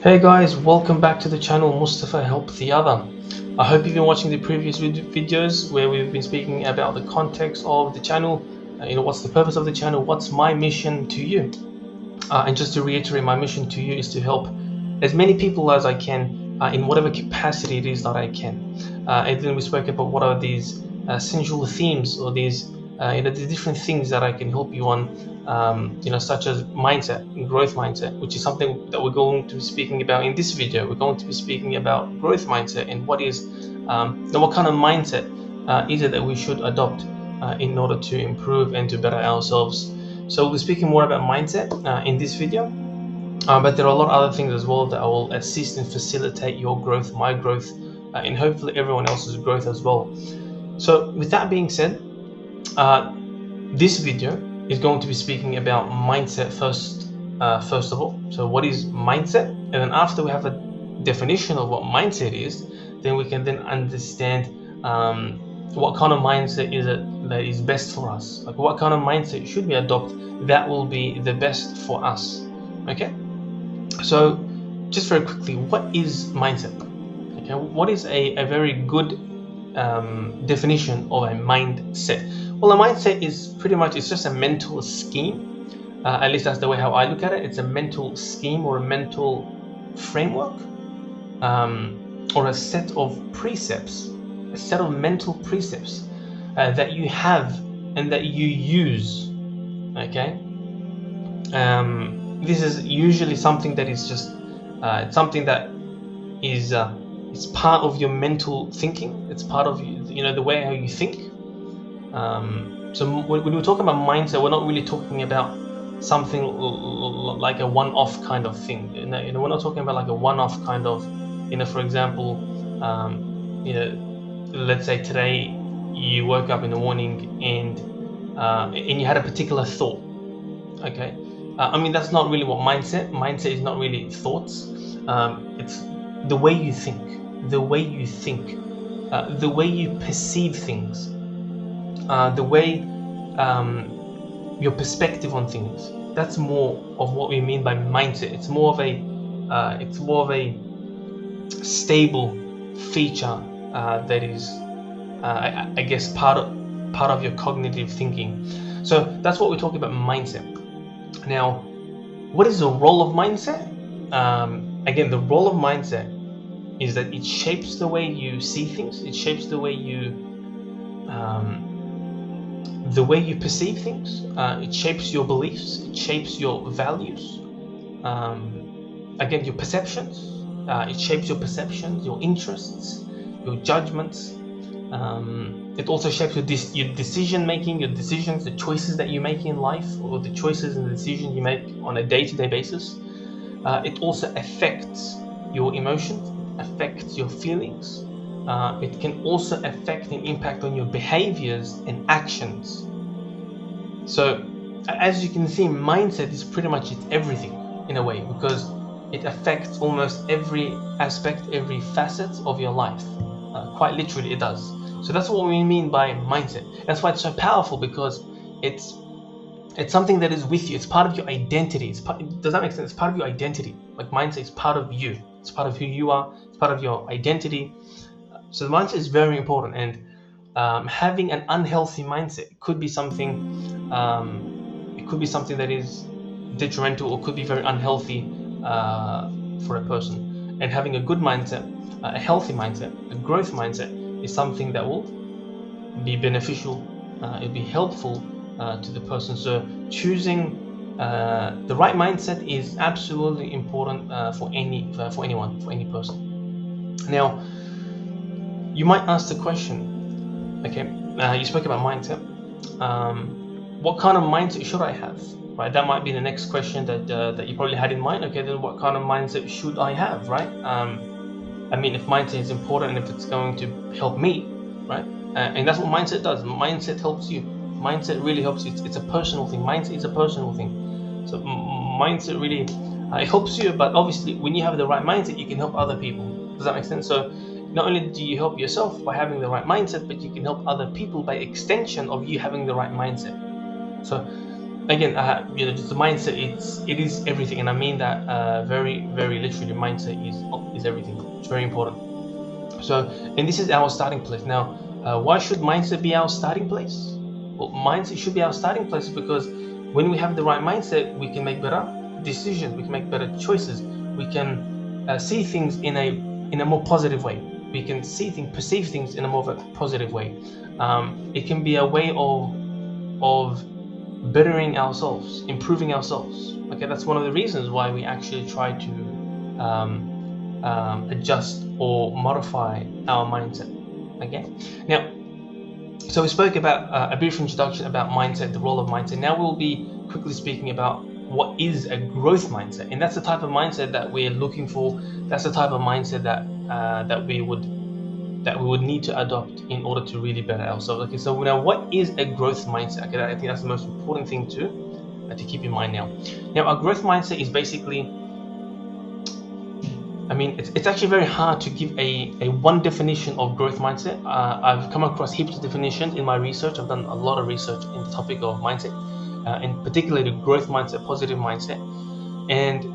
Hey guys, welcome back to the channel Mustafa Help the Other. I hope you've been watching the previous videos where we've been speaking about the context of the channel, what's the purpose of the channel, what's my mission to you. And just to reiterate, my mission to you is to help as many people as I can in whatever capacity it is that I can. And then we spoke about what are these central themes or these the different things that I can help you on, such as mindset and growth mindset, which is something that we're going to be speaking about in this video. We're going to be speaking about growth mindset and what kind of mindset is it that we should adopt in order to improve and to better ourselves. So we'll be speaking more about mindset in this video, but there are a lot of other things as well that I will assist and facilitate your growth, my growth, and hopefully everyone else's growth as well. So with that being said, this video is going to be speaking about mindset first of all. So what is mindset? And then after we have a definition of what mindset is, then we can then understand what kind of mindset is it that is best for us. Like what kind of mindset should we adopt that will be the best for us. Okay, so just very quickly, what is mindset? Okay, what is a very good definition of a mindset? Well, a mindset is pretty much, it's just a mental scheme, at least that's the way how I look at it. It's a mental scheme or a mental framework, or a set of precepts, a set of mental precepts that you have and that you use. Okay, this is usually something that is just it's something that is it's part of your mental thinking. It's part of the way how you think. So when we're talking about mindset, we're not really talking about something like a one-off kind of thing. We're not talking about like a one-off kind of, for example, let's say today you woke up in the morning and you had a particular thought. Okay, I mean, that's not really what mindset is. Not really thoughts. It's the way you think, the way you perceive things, the way your perspective on things. That's more of what we mean by mindset. It's more of a stable feature that is, I guess, part of your cognitive thinking. So that's what we're talking about, mindset. Now, what is the role of mindset? Again, the role of mindset is that it shapes the way you see things. It shapes the way you perceive things. It shapes your beliefs. It shapes your values. Again, your perceptions. It shapes your perceptions, your interests, your judgments. It also shapes your decision making, your decisions, the choices that you make in life, or the choices and the decisions you make on a day-to-day basis. It also affects your emotions, affects your feelings. It can also affect and impact on your behaviors and actions. So as you can see, mindset is pretty much everything in a way, because it affects almost every aspect, every facet of your life. Quite literally, it does. So that's what we mean by mindset. That's why it's so powerful, because it's something that is with you. It's part of your identity. Does that make sense? It's part of your identity. Like mindset is part of you. It's part of who you are. It's part of your identity. So the mindset is very important, and having an unhealthy mindset could be something. It could be something that is detrimental, or could be very unhealthy for a person. And having a good mindset, a healthy mindset, a growth mindset, is something that will be beneficial. It'll be helpful to the person. So choosing the right mindset is absolutely important for anyone, for any person. Now, you might ask the question, okay, you spoke about mindset. What kind of mindset should I have? Right, that might be the next question that you probably had in mind. Okay, then what kind of mindset should I have? Right. I mean, if mindset is important and if it's going to help me, right? And that's what mindset does. Mindset helps you. Mindset really helps you. It's a personal thing. Mindset is a personal thing. So mindset really it helps you. But obviously, when you have the right mindset, you can help other people. Does that make sense? So not only do you help yourself by having the right mindset, but you can help other people by extension of you having the right mindset. So again, just the mindset. It is everything, and I mean that very, very literally. Mindset is everything. It's very important. So, and this is our starting place. Now, why should mindset be our starting place? Well, mindset should be our starting place because when we have the right mindset, we can make better decisions. We can make better choices. We can see things in a more positive way. We can perceive things in a more positive way. It can be a way of bettering ourselves, improving ourselves. Okay, that's one of the reasons why we actually try to adjust or modify our mindset. Okay, now, so we spoke about a brief introduction about mindset, the role of mindset. Now we'll be quickly speaking about what is a growth mindset, and that's the type of mindset that we're looking for. That's the type of mindset that we would need to adopt in order to really better ourselves. Okay, so now what is a growth mindset? Okay, I think that's the most important thing to keep in mind now. Now, a growth mindset is basically, I mean, it's actually very hard to give a one definition of growth mindset. I've come across heaps of definitions in my research. I've done a lot of research in the topic of mindset, in particular the growth mindset, positive mindset, and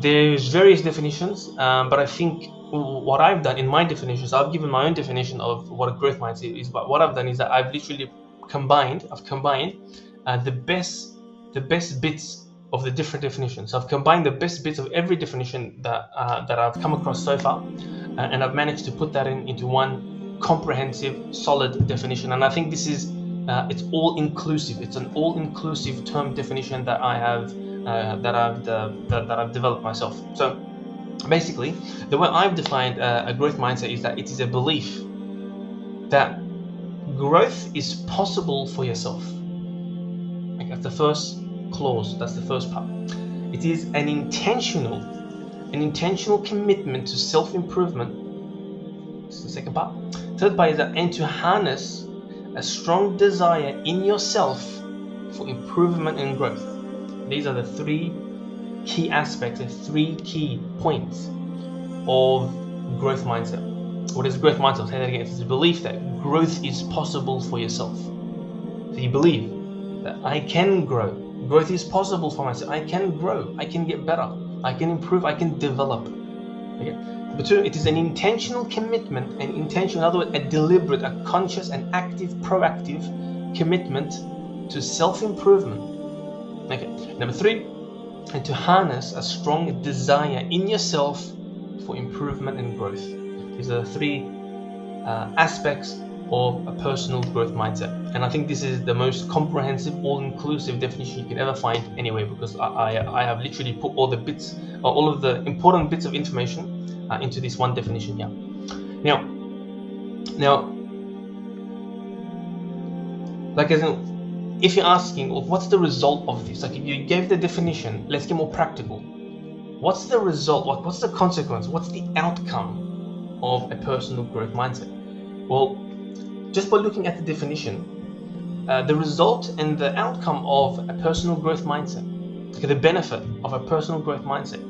there's various definitions, but I think what I've done in my definitions, I've given my own definition of what a growth mindset is. But what I've done is that I've literally combined the best bits of the different definitions. So I've combined the best bits of every definition that I've come across so far, and I've managed to put that into one comprehensive, solid definition. And I think this is it's all inclusive. It's an all-inclusive term definition that I have. That I've developed myself. So basically, the way I've defined a growth mindset is that it is a belief that growth is possible for yourself. Okay, that's the first clause. That's the first part. It is an intentional commitment to self-improvement. That's the second part. Third part is that, and to harness a strong desire in yourself for improvement and growth. These are the three key aspects, the three key points of growth mindset. What is growth mindset? I'll say that again. It's a belief that growth is possible for yourself. So you believe that I can grow. Growth is possible for myself. I can grow. I can get better. I can improve. I can develop. Okay. Number two, it is an intentional commitment, in other words, a deliberate, a conscious, and active, proactive commitment to self-improvement. Okay. Number three, and to harness a strong desire in yourself for improvement and growth. These are the three aspects of a personal growth mindset. And I think this is the most comprehensive, all-inclusive definition you can ever find anyway, because I have literally put all the bits, all of the important bits of information into this one definition here. Now, like as in, if you're asking, well, what's the result of this? Like if you gave the definition, let's get more practical. What's the result? What's the consequence? What's the outcome of a personal growth mindset? Well, just by looking at the definition, the result and the outcome of a personal growth mindset, okay, the benefit of a personal growth mindset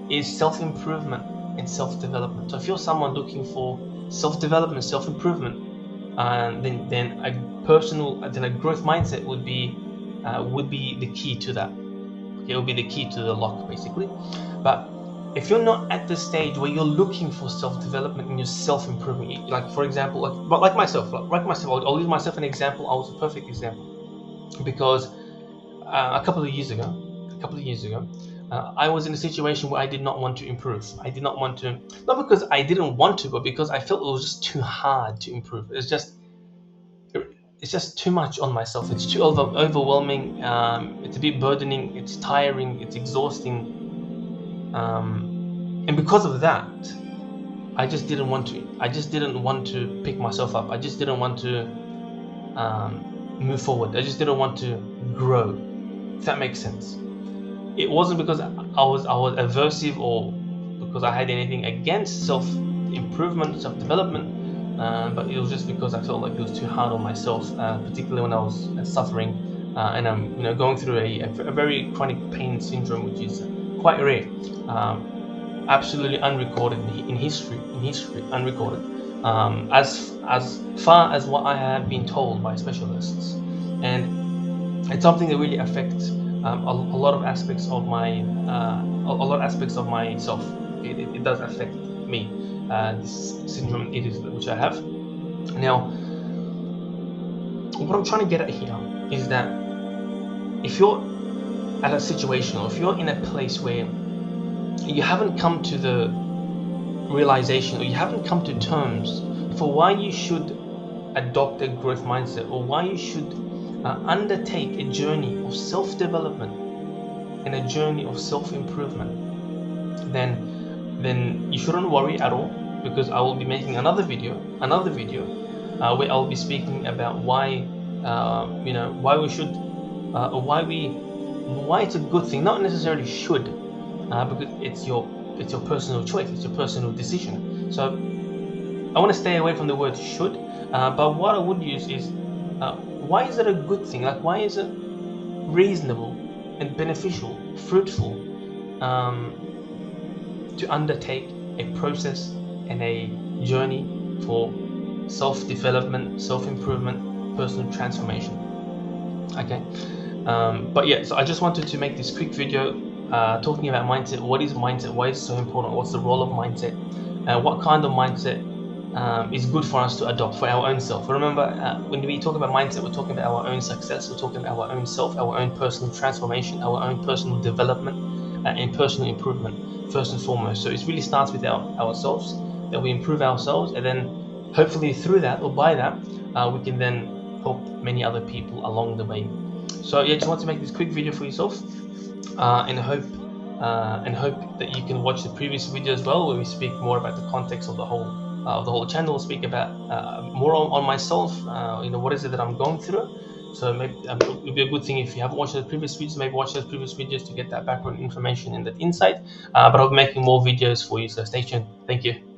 is self-improvement and self-development. So if you're someone looking for self-development, self-improvement, then a growth mindset would be the key to that. Okay, it would be the key to the lock, basically. But if you're not at the stage where you're looking for self-development and you're self-improvement, like for example, like myself, I'll use myself an example. I was a perfect example because a couple of years ago, I was in a situation where I did not want to improve. I did not want to, not because I didn't want to, but because I felt it was just too hard to improve. It's just too much on myself. It's too overwhelming. It's a bit burdening. It's tiring. It's exhausting. And because of that, I just didn't want to. I just didn't want to pick myself up. I just didn't want to move forward. I just didn't want to grow. If that makes sense. It wasn't because I was aversive or because I had anything against self-improvement, self-development. But it was just because I felt like it was too hard on myself, particularly when I was suffering and I'm going through a very chronic pain syndrome, which is quite rare, absolutely unrecorded in history, unrecorded, as far as what I have been told by specialists. And it's something that really affects a lot of aspects of my a lot of aspects of myself. It does affect me. This syndrome, it is, which I have. Now, what I'm trying to get at here is that if you're at a situation, or if you're in a place where you haven't come to the realization, or you haven't come to terms for why you should adopt a growth mindset, or why you should undertake a journey of self-development and a journey of self-improvement, then you shouldn't worry at all, because I will be making another video where I'll be speaking about why why we should why it's a good thing, not necessarily should, because it's your personal choice, it's your personal decision. So I want to stay away from the word should, but what I would use is why is it a good thing? Like, why is it reasonable and beneficial, fruitful, to undertake a process and a journey for self-development, self-improvement, personal transformation? Okay, but yeah, so I just wanted to make this quick video talking about mindset. What is mindset? Why is it so important? What's the role of mindset? What kind of mindset is good for us to adopt for our own self? Remember, when we talk about mindset, we're talking about our own success, we're talking about our own self, our own personal transformation, our own personal development, and personal improvement, first and foremost. So it really starts with ourselves, that we improve ourselves, and then hopefully through that, or by that, we can then help many other people along the way. So yeah, just want to make this quick video for yourself, and hope that you can watch the previous video as well, where we speak more about the context of the whole channel. We'll speak about more on myself, what is it that I'm going through. So maybe it would be a good thing if you haven't watched the previous videos, maybe watch those previous videos to get that background information and that insight. But I'll be making more videos for you, so stay tuned. Thank you.